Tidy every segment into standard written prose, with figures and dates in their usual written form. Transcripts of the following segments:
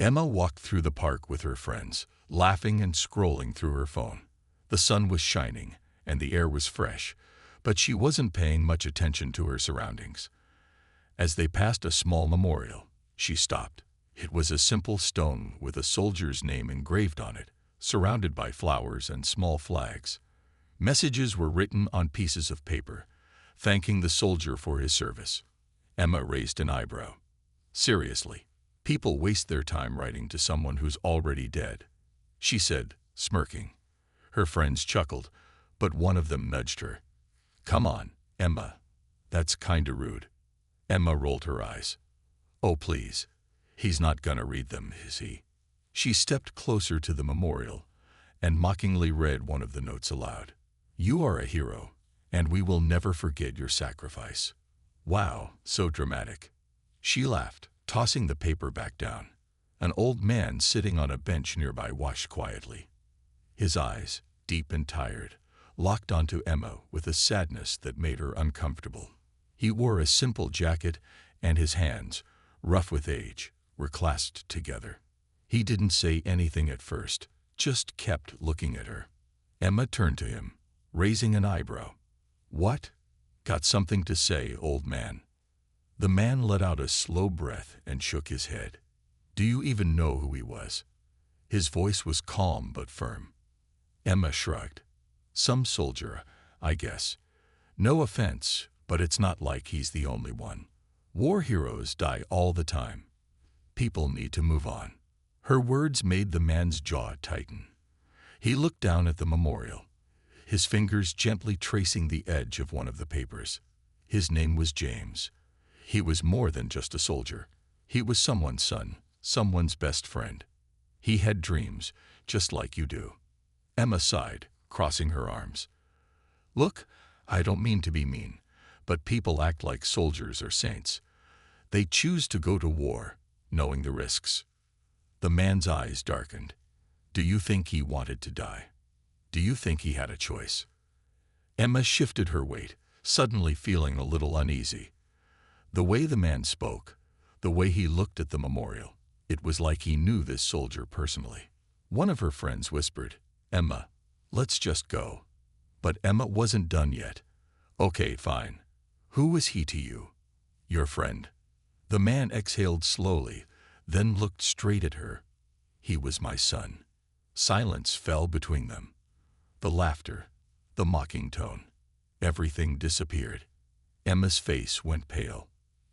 Emma walked through the park with her friends, laughing and scrolling through her phone. The sun was shining, and the air was fresh, but she wasn't paying much attention to her surroundings. As they passed a small memorial, she stopped. It was a simple stone with a soldier's name engraved on it, surrounded by flowers and small flags. Messages were written on pieces of paper, thanking the soldier for his service. Emma raised an eyebrow. Seriously, people waste their time writing to someone who's already dead, she said, smirking. Her friends chuckled, but one of them nudged her. Come on, Emma. That's kinda rude. Emma rolled her eyes. Oh, please. He's not gonna read them, is he? She stepped closer to the memorial and mockingly read one of the notes aloud. You are a hero, and we will never forget your sacrifice. Wow, so dramatic. She laughed, tossing the paper back down. An old man sitting on a bench nearby watched quietly. His eyes, deep and tired, locked onto Emma with a sadness that made her uncomfortable. He wore a simple jacket, and his hands, rough with age, were clasped together. He didn't say anything at first, just kept looking at her. Emma turned to him, raising an eyebrow. What? Got something to say, old man? The man let out a slow breath and shook his head. Do you even know who he was? His voice was calm but firm. Emma shrugged. Some soldier, I guess. No offense, but it's not like he's the only one. War heroes die all the time. People need to move on. Her words made the man's jaw tighten. He looked down at the memorial, his fingers gently tracing the edge of one of the papers. His name was James. He was more than just a soldier. He was someone's son, someone's best friend. He had dreams, just like you do. Emma sighed, crossing her arms. Look, I don't mean to be mean, but people act like soldiers or saints. They choose to go to war, knowing the risks. The man's eyes darkened. Do you think he wanted to die? Do you think he had a choice? Emma shifted her weight, suddenly feeling a little uneasy. The way the man spoke, the way he looked at the memorial, it was like he knew this soldier personally. One of her friends whispered, Emma, let's just go. But Emma wasn't done yet. Okay, fine. Who was he to you? Your friend. The man exhaled slowly, then looked straight at her. He was my son. Silence fell between them. The laughter, the mocking tone, everything disappeared. Emma's face went pale.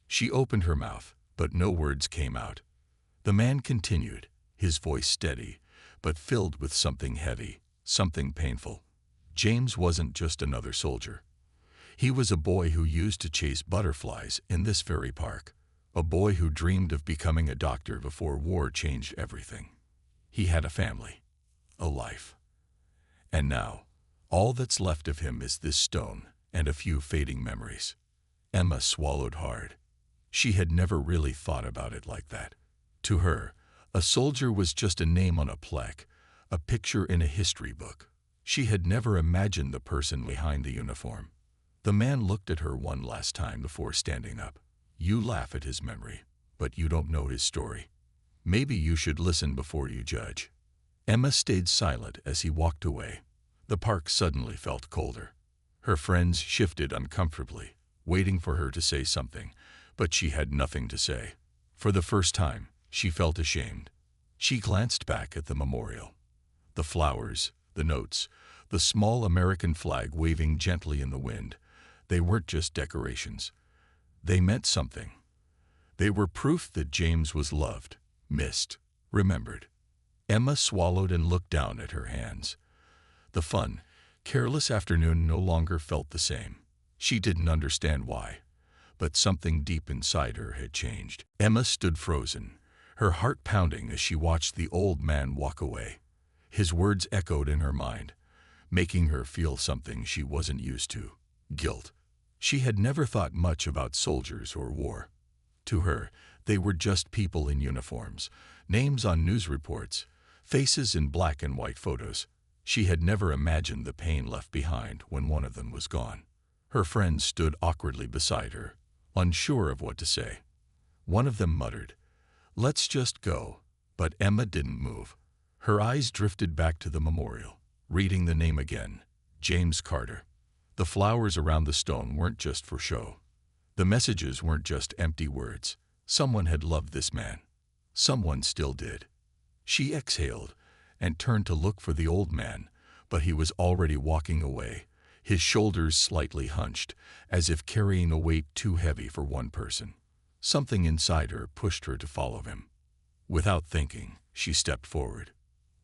She opened her mouth, but no words came out. The man continued, his voice steady, but filled with something heavy, something painful. James wasn't just another soldier. He was a boy who used to chase butterflies in this very park, a boy who dreamed of becoming a doctor before war changed everything. He had a family, a life. And now, all that's left of him is this stone and a few fading memories. Emma swallowed hard. She had never really thought about it like that. To her, a soldier was just a name on a plaque, a picture in a history book. She had never imagined the person behind the uniform. The man looked at her one last time before standing up. You laugh at his memory, but you don't know his story. Maybe you should listen before you judge. Emma stayed silent as he walked away. The park suddenly felt colder. Her friends shifted uncomfortably, waiting for her to say something, but she had nothing to say. For the first time, she felt ashamed. She glanced back at the memorial. The flowers, the notes, the small American flag waving gently in the wind, they weren't just decorations. They meant something. They were proof that James was loved, missed, remembered. Emma swallowed and looked down at her hands. The fun, careless afternoon no longer felt the same. She didn't understand why, but something deep inside her had changed. Emma stood frozen, her heart pounding as she watched the old man walk away. His words echoed in her mind, making her feel something she wasn't used to: guilt. She had never thought much about soldiers or war. To her, they were just people in uniforms, names on news reports, faces in black and white photos. She had never imagined the pain left behind when one of them was gone. Her friends stood awkwardly beside her, unsure of what to say. One of them muttered, "Let's just go," But Emma didn't move. Her eyes drifted back to the memorial, reading the name again, James Carter. The flowers around the stone weren't just for show. The messages weren't just empty words. Someone had loved this man. Someone still did. She exhaled and turned to look for the old man, but he was already walking away, his shoulders slightly hunched, as if carrying a weight too heavy for one person. Something inside her pushed her to follow him. Without thinking, she stepped forward.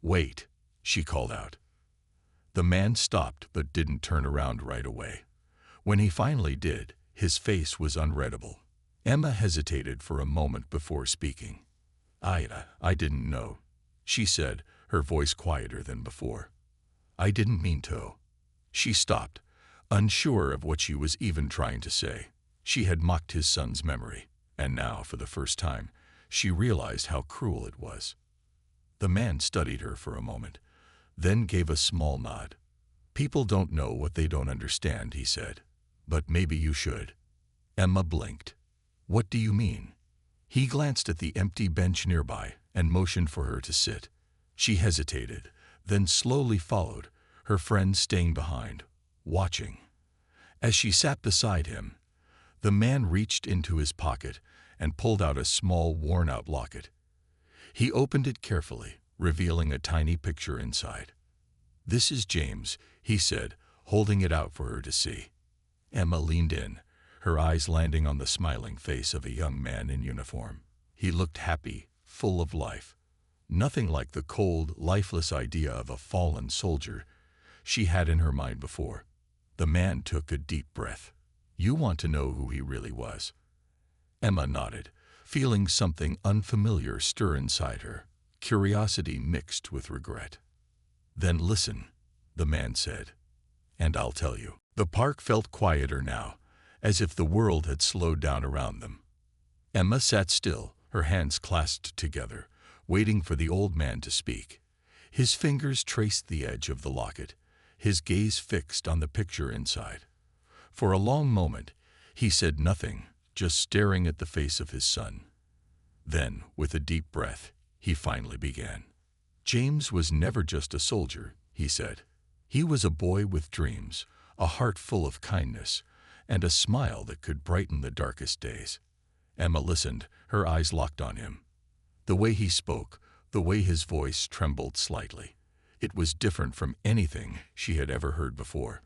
"Wait," she called out. The man stopped but didn't turn around right away. When he finally did, his face was unreadable. Emma hesitated for a moment before speaking. I didn't know," she said, her voice quieter than before. "I didn't mean to." She stopped, unsure of what she was even trying to say. She had mocked his son's memory, and now, for the first time, she realized how cruel it was. The man studied her for a moment, then gave a small nod. "People don't know what they don't understand," he said. "But maybe you should." Emma blinked. "What do you mean?" He glanced at the empty bench nearby and motioned for her to sit. She hesitated, then slowly followed, her friend staying behind, watching. As she sat beside him, the man reached into his pocket and pulled out a small, worn-out locket. He opened it carefully, revealing a tiny picture inside. "This is James," he said, holding it out for her to see. Emma leaned in, her eyes landing on the smiling face of a young man in uniform. He looked happy, full of life. Nothing like the cold, lifeless idea of a fallen soldier she had in her mind before. The man took a deep breath. "You want to know who he really was?" Emma nodded, feeling something unfamiliar stir inside her, curiosity mixed with regret. "Then listen," the man said, "and I'll tell you." The park felt quieter now, as if the world had slowed down around them. Emma sat still, her hands clasped together, waiting for the old man to speak. His fingers traced the edge of the locket, his gaze fixed on the picture inside. For a long moment, he said nothing, just staring at the face of his son. Then, with a deep breath, he finally began. "James was never just a soldier," he said. "He was a boy with dreams, a heart full of kindness, and a smile that could brighten the darkest days." Emma listened, her eyes locked on him. The way he spoke, the way his voice trembled slightly, it was different from anything she had ever heard before.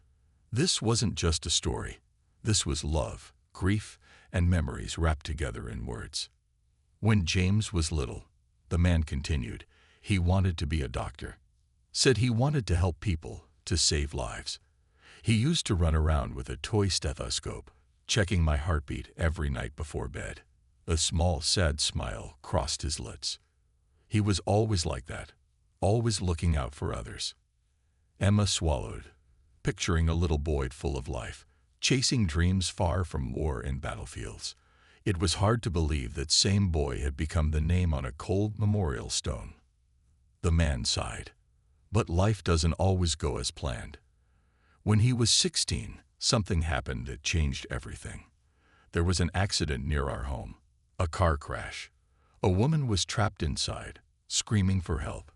This wasn't just a story. This was love, grief, and memories wrapped together in words. "When James was little," the man continued, "he wanted to be a doctor. Said he wanted to help people, to save lives. He used to run around with a toy stethoscope, checking my heartbeat every night before bed." A small, sad smile crossed his lips. "He was always like that, always looking out for others." Emma swallowed, picturing a little boy full of life, chasing dreams far from war and battlefields. It was hard to believe that same boy had become the name on a cold memorial stone. The man sighed. But life doesn't always go as planned. When he was 16, something happened that changed everything. There was an accident near our home, a car crash. A woman was trapped inside, screaming for help.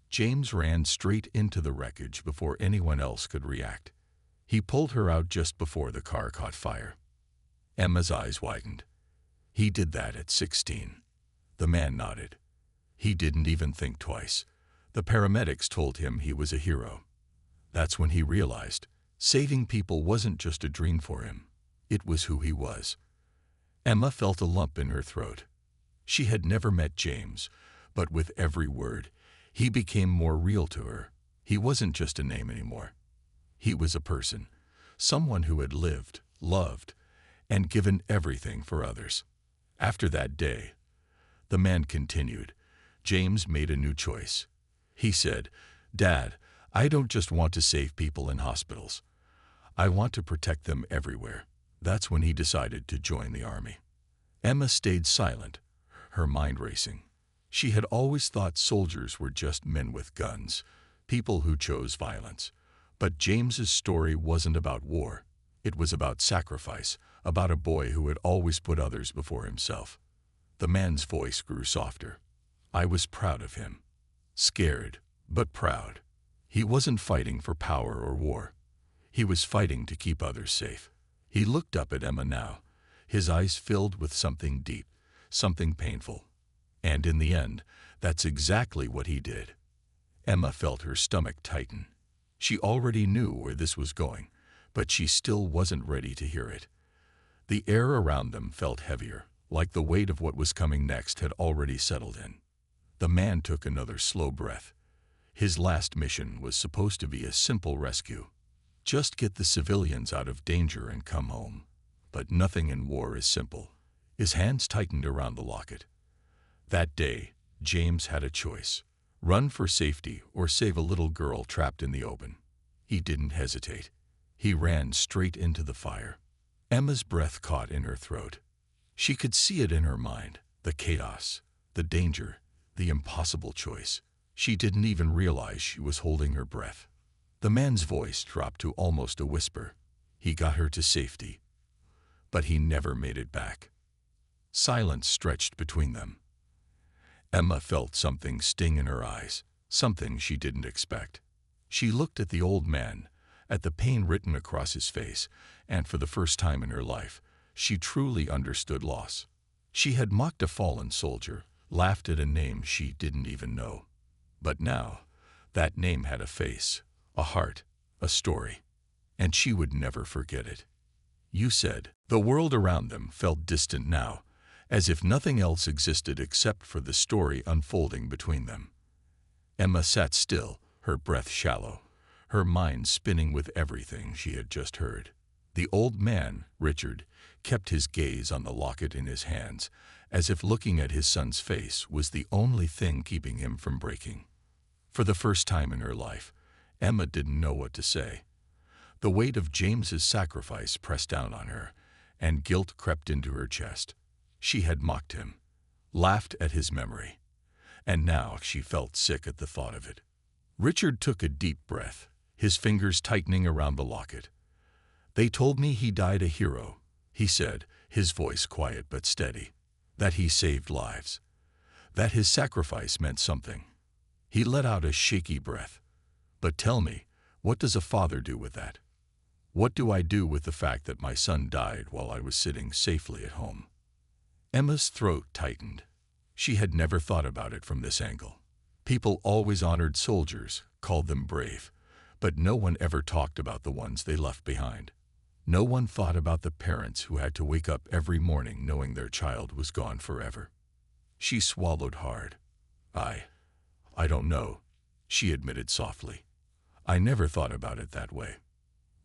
James ran straight into the wreckage before anyone else could react. He pulled her out just before the car caught fire. Emma's eyes widened. "He did that at 16. The man nodded. "He didn't even think twice. The paramedics told him he was a hero." That's when he realized saving people wasn't just a dream for him. It was who he was. Emma felt a lump in her throat. She had never met James, but with every word, he became more real to her. He wasn't just a name anymore. He was a person, someone who had lived, loved, and given everything for others. After that day, the man continued, James made a new choice. He said, "Dad, I don't just want to save people in hospitals. I want to protect them everywhere." That's when he decided to join the army. Emma stayed silent, her mind racing. She had always thought soldiers were just men with guns, people who chose violence. But James's story wasn't about war. It was about sacrifice, about a boy who had always put others before himself. The man's voice grew softer. I was proud of him. Scared, but proud. He wasn't fighting for power or war. He was fighting to keep others safe. He looked up at Emma now, his eyes filled with something deep, something painful. And in the end, that's exactly what he did. Emma felt her stomach tighten. She already knew where this was going, but she still wasn't ready to hear it. The air around them felt heavier, like the weight of what was coming next had already settled in. The man took another slow breath. His last mission was supposed to be a simple rescue. Just get the civilians out of danger and come home. But nothing in war is simple. His hands tightened around the locket. That day, James had a choice: run for safety or save a little girl trapped in the open. He didn't hesitate. He ran straight into the fire. Emma's breath caught in her throat. She could see it in her mind, the chaos, the danger, the impossible choice. She didn't even realize she was holding her breath. The man's voice dropped to almost a whisper. He got her to safety, but he never made it back. Silence stretched between them. Emma felt something sting in her eyes, something she didn't expect. She looked at the old man, at the pain written across his face, and for the first time in her life, she truly understood loss. She had mocked a fallen soldier, laughed at a name she didn't even know. But now, that name had a face, a heart, a story, and she would never forget it. You said. The world around them felt distant now, as if nothing else existed except for the story unfolding between them. Emma sat still, her breath shallow, her mind spinning with everything she had just heard. The old man, Richard, kept his gaze on the locket in his hands, as if looking at his son's face was the only thing keeping him from breaking. For the first time in her life, Emma didn't know what to say. The weight of James's sacrifice pressed down on her, and guilt crept into her chest. She had mocked him, laughed at his memory, and now she felt sick at the thought of it. Richard took a deep breath, his fingers tightening around the locket. "They told me he died a hero," he said, his voice quiet but steady. "That he saved lives. That his sacrifice meant something." He let out a shaky breath. "But tell me, what does a father do with that? What do I do with the fact that my son died while I was sitting safely at home?" Emma's throat tightened. She had never thought about it from this angle. People always honored soldiers, called them brave, but no one ever talked about the ones they left behind. No one thought about the parents who had to wake up every morning knowing their child was gone forever. She swallowed hard. I don't know," she admitted softly. "I never thought about it that way."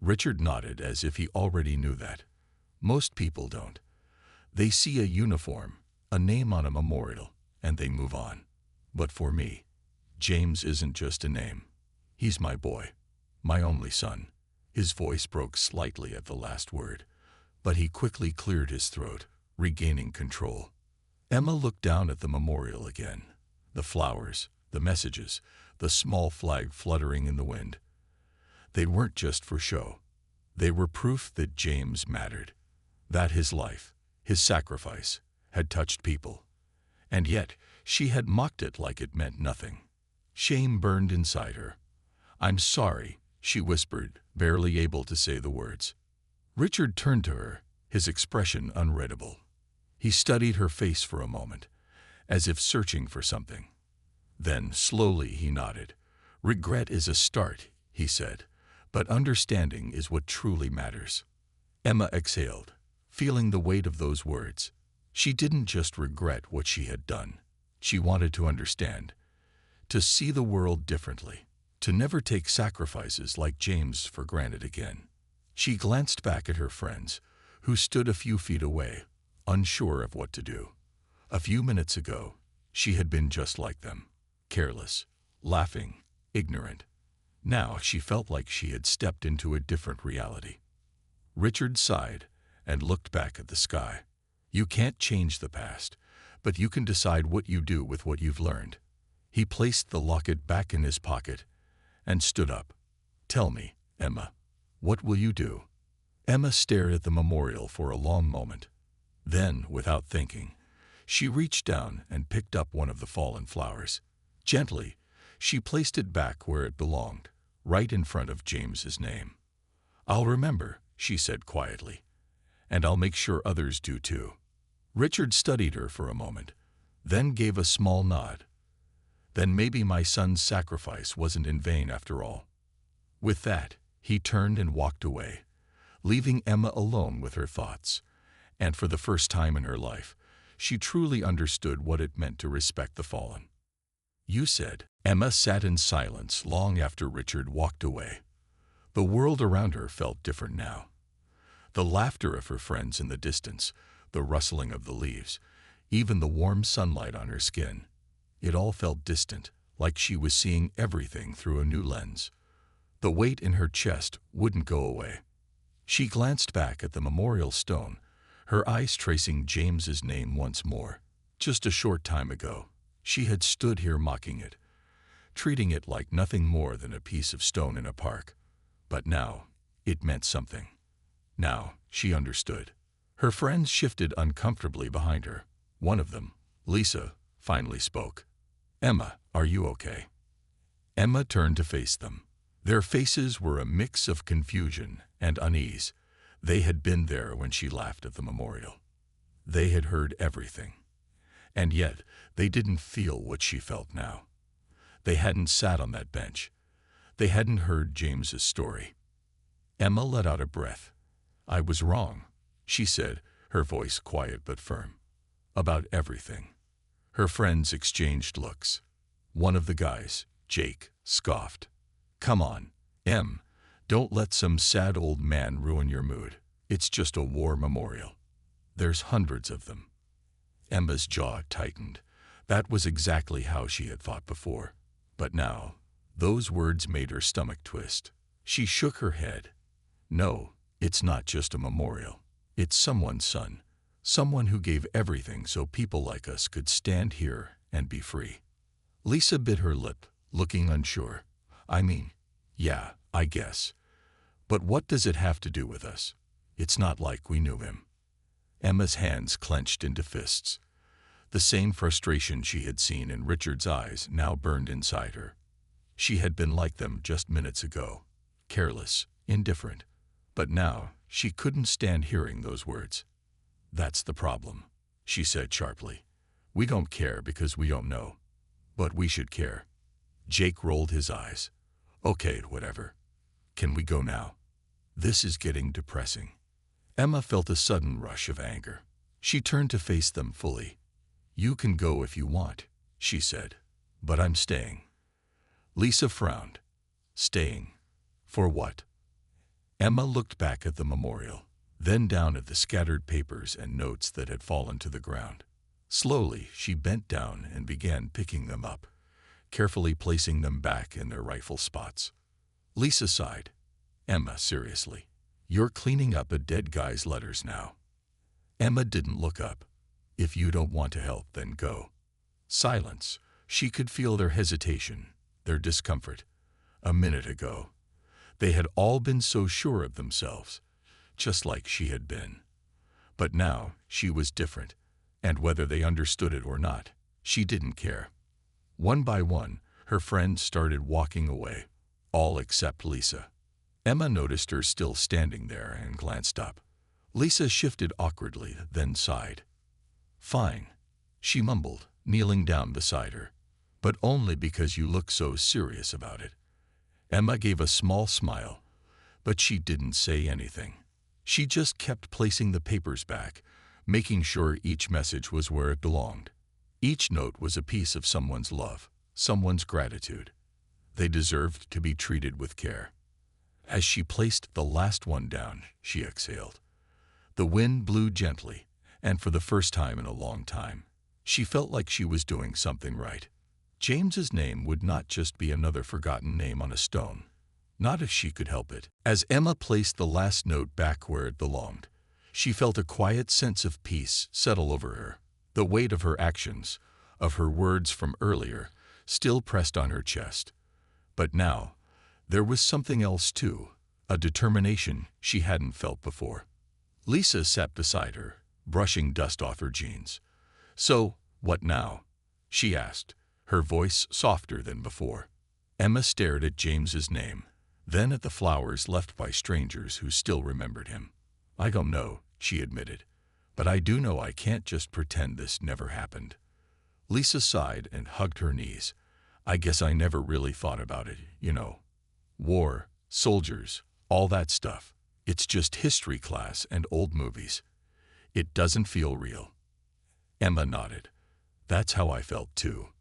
Richard nodded as if he already knew that. Most people don't. They see a uniform, a name on a memorial, and they move on. But for me, James isn't just a name. He's my boy, my only son. His voice broke slightly at the last word, but he quickly cleared his throat, regaining control. Emma looked down at the memorial again. The flowers, the messages, the small flag fluttering in the wind. They weren't just for show. They were proof that James mattered, that his life, his sacrifice, had touched people. And yet, she had mocked it like it meant nothing. Shame burned inside her. "I'm sorry," she whispered, barely able to say the words. Richard turned to her, his expression unreadable. He studied her face for a moment, as if searching for something. Then, slowly, he nodded. "Regret is a start," he said, "but understanding is what truly matters." Emma exhaled, feeling the weight of those words. She didn't just regret what she had done. She wanted to understand, to see the world differently, to never take sacrifices like James for granted again. She glanced back at her friends, who stood a few feet away, unsure of what to do. A few minutes ago, she had been just like them, careless, laughing, ignorant. Now she felt like she had stepped into a different reality. Richard sighed and looked back at the sky. "You can't change the past, but you can decide what you do with what you've learned." He placed the locket back in his pocket and stood up. "Tell me, Emma, what will you do?" Emma stared at the memorial for a long moment. Then, without thinking, She reached down and picked up one of the fallen flowers. Gently, she placed it back where it belonged, right in front of James's name. "I'll remember," she said quietly, "and I'll make sure others do too." Richard studied her for a moment, then gave a small nod. Then maybe my son's sacrifice wasn't in vain after all. With that, he turned and walked away, leaving Emma alone with her thoughts. And for the first time in her life, she truly understood what it meant to respect the fallen. "You said." Emma sat in silence long after Richard walked away. The world around her felt different now. The laughter of her friends in the distance, the rustling of the leaves, even the warm sunlight on her skin. It all felt distant, like she was seeing everything through a new lens. The weight in her chest wouldn't go away. She glanced back at the memorial stone, her eyes tracing James's name once more. Just a short time ago, she had stood here mocking it, treating it like nothing more than a piece of stone in a park. But now, it meant something. Now, she understood. Her friends shifted uncomfortably behind her. One of them, Lisa, finally spoke. "Emma, are you okay?" Emma turned to face them. Their faces were a mix of confusion and unease. They had been there when she laughed at the memorial. They had heard everything. And yet, they didn't feel what she felt now. They hadn't sat on that bench. They hadn't heard James's story. Emma let out a breath. "I was wrong," she said, her voice quiet but firm. "About everything." Her friends exchanged looks. One of the guys, Jake, scoffed. "Come on, Em, don't let some sad old man ruin your mood. It's just a war memorial. There's hundreds of them." Emma's jaw tightened. That was exactly how she had thought before. But now, those words made her stomach twist. She shook her head. "No, it's not just a memorial. It's someone's son. Someone who gave everything so people like us could stand here and be free." Lisa bit her lip, looking unsure. "I mean, yeah, I guess. But what does it have to do with us? It's not like we knew him." Emma's hands clenched into fists. The same frustration she had seen in Richard's eyes now burned inside her. She had been like them just minutes ago, careless, indifferent. But now, she couldn't stand hearing those words. "That's the problem," she said sharply. "We don't care because we don't know. But we should care." Jake rolled his eyes. "Okay, whatever. Can we go now? This is getting depressing." Emma felt a sudden rush of anger. She turned to face them fully. "You can go if you want," she said, "but I'm staying." Lisa frowned. "Staying? For what?" Emma looked back at the memorial, then down at the scattered papers and notes that had fallen to the ground. Slowly, she bent down and began picking them up, carefully placing them back in their rightful spots. Lisa sighed. "Emma, seriously, you're cleaning up a dead guy's letters now." Emma didn't look up. "If you don't want to help, then go." Silence. She could feel their hesitation, their discomfort. A minute ago, they had all been so sure of themselves, just like she had been. But now, she was different, and whether they understood it or not, she didn't care. One by one, her friends started walking away, all except Lisa. Emma noticed her still standing there and glanced up. Lisa shifted awkwardly, then sighed. "Fine," she mumbled, kneeling down beside her. "But only because you look so serious about it." Emma gave a small smile, but she didn't say anything. She just kept placing the papers back, making sure each message was where it belonged. Each note was a piece of someone's love, someone's gratitude. They deserved to be treated with care. As she placed the last one down, she exhaled. The wind blew gently, and for the first time in a long time, she felt like she was doing something right. James's name would not just be another forgotten name on a stone. Not if she could help it. As Emma placed the last note back where it belonged, she felt a quiet sense of peace settle over her. The weight of her actions, of her words from earlier, still pressed on her chest. But now, there was something else too, a determination she hadn't felt before. Lisa sat beside her, brushing dust off her jeans. "So, what now?" she asked, her voice softer than before. Emma stared at James's name, then at the flowers left by strangers who still remembered him. "I don't know," she admitted, "but I do know I can't just pretend this never happened." Lisa sighed and hugged her knees. "I guess I never really thought about it, you know. War, soldiers, all that stuff. It's just history class and old movies. It doesn't feel real." Emma nodded. "That's how I felt too.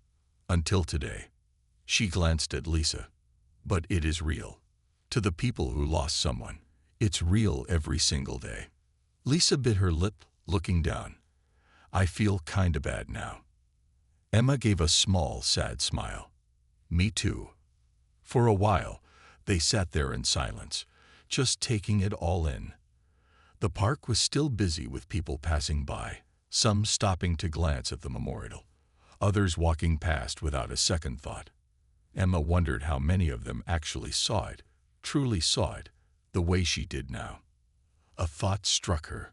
Until today." She glanced at Lisa. "But it is real. To the people who lost someone, it's real every single day." Lisa bit her lip, looking down. "I feel kinda bad now." Emma gave a small, sad smile. "Me too." For a while, they sat there in silence, just taking it all in. The park was still busy with people passing by, some stopping to glance at the memorial, others walking past without a second thought. Emma wondered how many of them actually saw it, truly saw it, the way she did now. A thought struck her.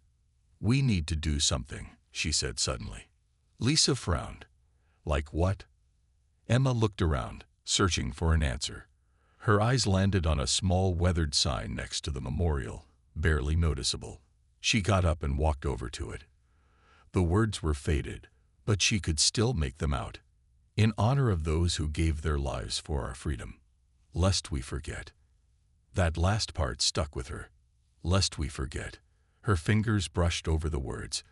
"We need to do something," she said suddenly. Lisa frowned. "Like what?" Emma looked around, searching for an answer. Her eyes landed on a small weathered sign next to the memorial, barely noticeable. She got up and walked over to it. The words were faded, but she could still make them out. "In honor of those who gave their lives for our freedom, lest we forget." That last part stuck with her. Lest we forget. Her fingers brushed over the words,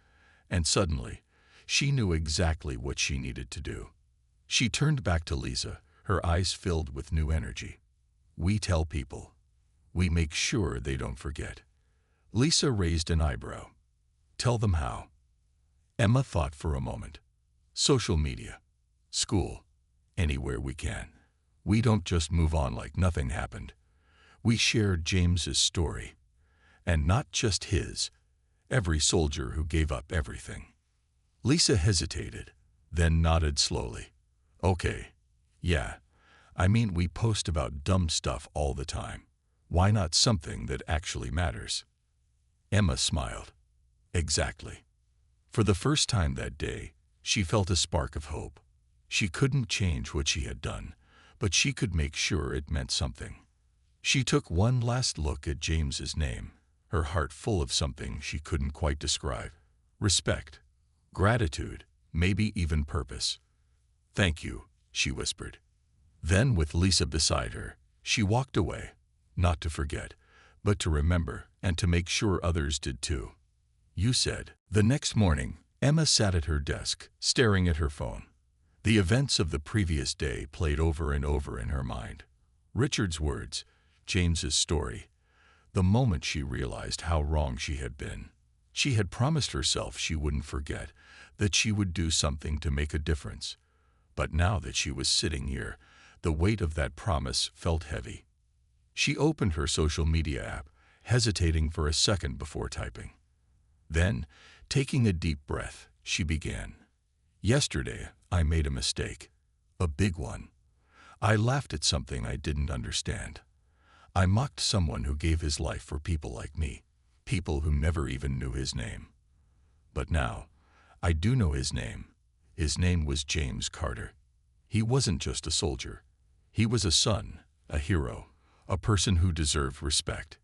and suddenly, she knew exactly what she needed to do. She turned back to Lisa, her eyes filled with new energy. "We tell people. We make sure they don't forget." Lisa raised an eyebrow. "Tell them how?" Emma thought for a moment. "Social media. School. Anywhere we can. We don't just move on like nothing happened. We share James's story. And not just his. Every soldier who gave up everything." Lisa hesitated, then nodded slowly. "Okay. Yeah. I mean, we post about dumb stuff all the time. Why not something that actually matters?" Emma smiled. "Exactly." For the first time that day, she felt a spark of hope. She couldn't change what she had done, but she could make sure it meant something. She took one last look at James's name, her heart full of something she couldn't quite describe. Respect, gratitude, maybe even purpose. "Thank you," she whispered. Then, with Lisa beside her, she walked away, not to forget, but to remember and to make sure others did too. "You said." The next morning, Emma sat at her desk, staring at her phone. The events of the previous day played over and over in her mind. Richard's words, James's story. The moment she realized how wrong she had been. She had promised herself she wouldn't forget, that she would do something to make a difference. But now that she was sitting here, the weight of that promise felt heavy. She opened her social media app, hesitating for a second before typing. Then, taking a deep breath, she began. "Yesterday, I made a mistake. A big one. I laughed at something I didn't understand. I mocked someone who gave his life for people like me, people who never even knew his name. But now, I do know his name. His name was James Carter. He wasn't just a soldier. He was a son, a hero, a person who deserved respect.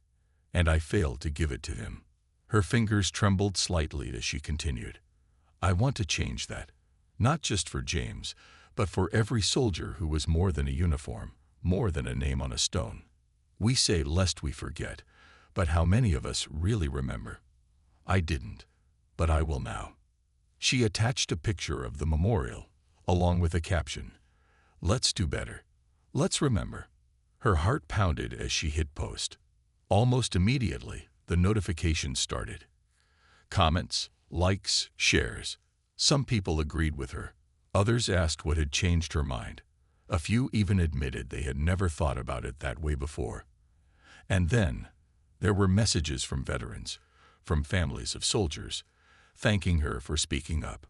And I failed to give it to him." Her fingers trembled slightly as she continued. "I want to change that. Not just for James, but for every soldier who was more than a uniform, more than a name on a stone. We say lest we forget, but how many of us really remember? I didn't, but I will now." She attached a picture of the memorial, along with a caption. "Let's do better. Let's remember." Her heart pounded as she hit post. Almost immediately, the notifications started. Comments, likes, shares. Some people agreed with her. Others asked what had changed her mind. A few even admitted they had never thought about it that way before. And then, there were messages from veterans, from families of soldiers, thanking her for speaking up.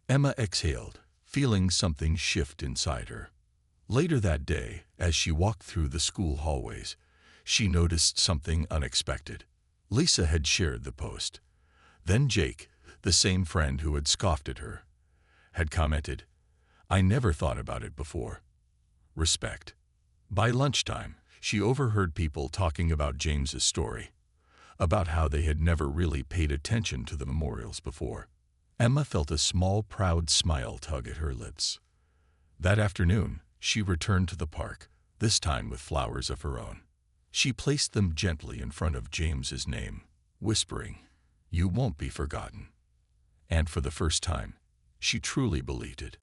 Emma exhaled, feeling something shift inside her. Later that day, as she walked through the school hallways, she noticed something unexpected. Lisa had shared the post. Then Jake, the same friend who had scoffed at her, had commented, "I never thought about it before." Respect. By lunchtime, she overheard people talking about James's story, about how they had never really paid attention to the memorials before. Emma felt a small, proud smile tug at her lips. That afternoon, she returned to the park, this time with flowers of her own. She placed them gently in front of James's name, whispering, "You won't be forgotten." And for the first time, she truly believed it.